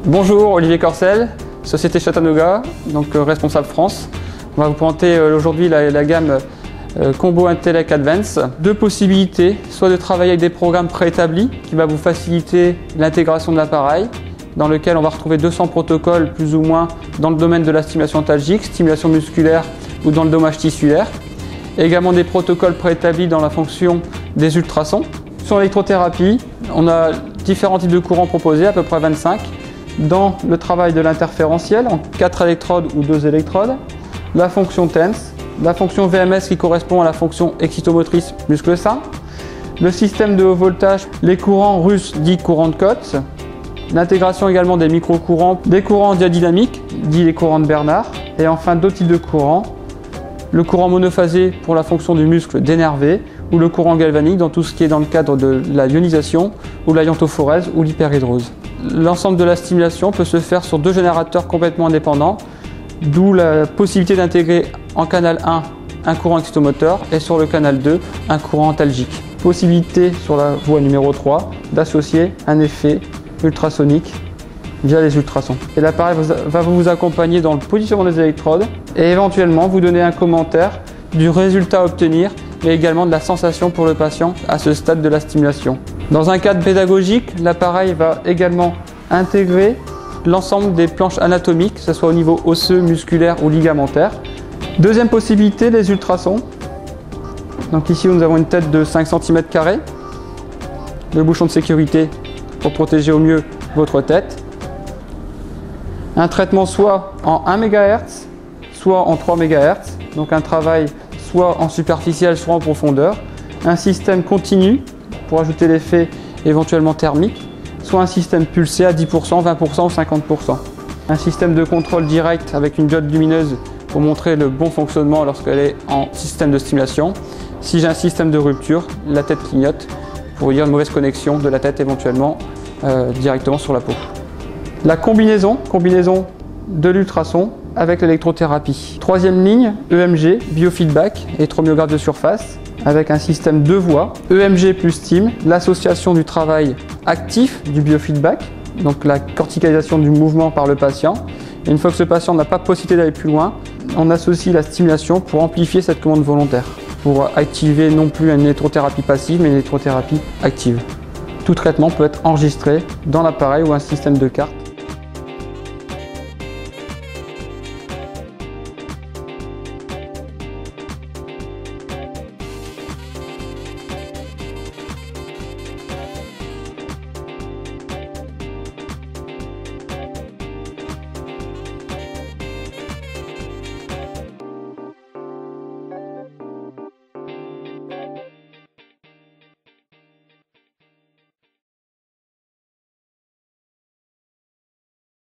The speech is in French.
Bonjour, Olivier Corcel, Société Chattanooga, donc responsable France. On va vous présenter aujourd'hui la gamme Combo Intelec Advance. Deux possibilités, soit de travailler avec des programmes préétablis qui va vous faciliter l'intégration de l'appareil, dans lequel on va retrouver 200 protocoles plus ou moins dans le domaine de la stimulation antalgique, stimulation musculaire ou dans le dommage tissulaire. Et également des protocoles préétablis dans la fonction des ultrasons. Sur l'électrothérapie, on a différents types de courants proposés, à peu près 25. Dans le travail de l'interférentiel, en 4 électrodes ou 2 électrodes, la fonction TENS, la fonction VMS qui correspond à la fonction excitomotrice muscle-sein, le système de haut voltage, les courants russes dits courants de Cotes, l'intégration également des micro-courants, des courants diadynamiques, dits les courants de Bernard, et enfin d'autres types de courants, le courant monophasé pour la fonction du muscle dénervé, ou le courant galvanique dans tout ce qui est dans le cadre de la ionisation, ou la iontophorèse ou l'hyperhydrose. L'ensemble de la stimulation peut se faire sur 2 générateurs complètement indépendants, d'où la possibilité d'intégrer en canal 1 un courant excitomoteur et sur le canal 2 un courant antalgique. Possibilité sur la voie numéro 3 d'associer un effet ultrasonique via les ultrasons. Et l'appareil va vous accompagner dans le positionnement des électrodes et éventuellement vous donner un commentaire du résultat à obtenir, mais également de la sensation pour le patient à ce stade de la stimulation. Dans un cadre pédagogique, l'appareil va également intégrer l'ensemble des planches anatomiques, que ce soit au niveau osseux, musculaire ou ligamentaire. Deuxième possibilité, les ultrasons. Donc ici, nous avons une tête de 5 cm², le bouchon de sécurité pour protéger au mieux votre tête. Un traitement soit en 1 MHz, soit en 3 MHz, donc un travail soit en superficiel, soit en profondeur. Un système continu pour ajouter l'effet éventuellement thermique, soit un système pulsé à 10%, 20% ou 50%. Un système de contrôle direct avec une diode lumineuse pour montrer le bon fonctionnement lorsqu'elle est en système de stimulation. Si j'ai un système de rupture, la tête clignote pour dire une mauvaise connexion de la tête éventuellement directement sur la peau. La combinaison de l'ultrason avec l'électrothérapie. Troisième ligne, EMG, biofeedback, électromyographe de surface, avec un système 2 voies, EMG plus STIM, l'association du travail actif du biofeedback, donc la corticalisation du mouvement par le patient. Et une fois que ce patient n'a pas possibilité d'aller plus loin, on associe la stimulation pour amplifier cette commande volontaire, pour activer non plus une électrothérapie passive, mais une électrothérapie active. Tout traitement peut être enregistré dans l'appareil ou un système de carte.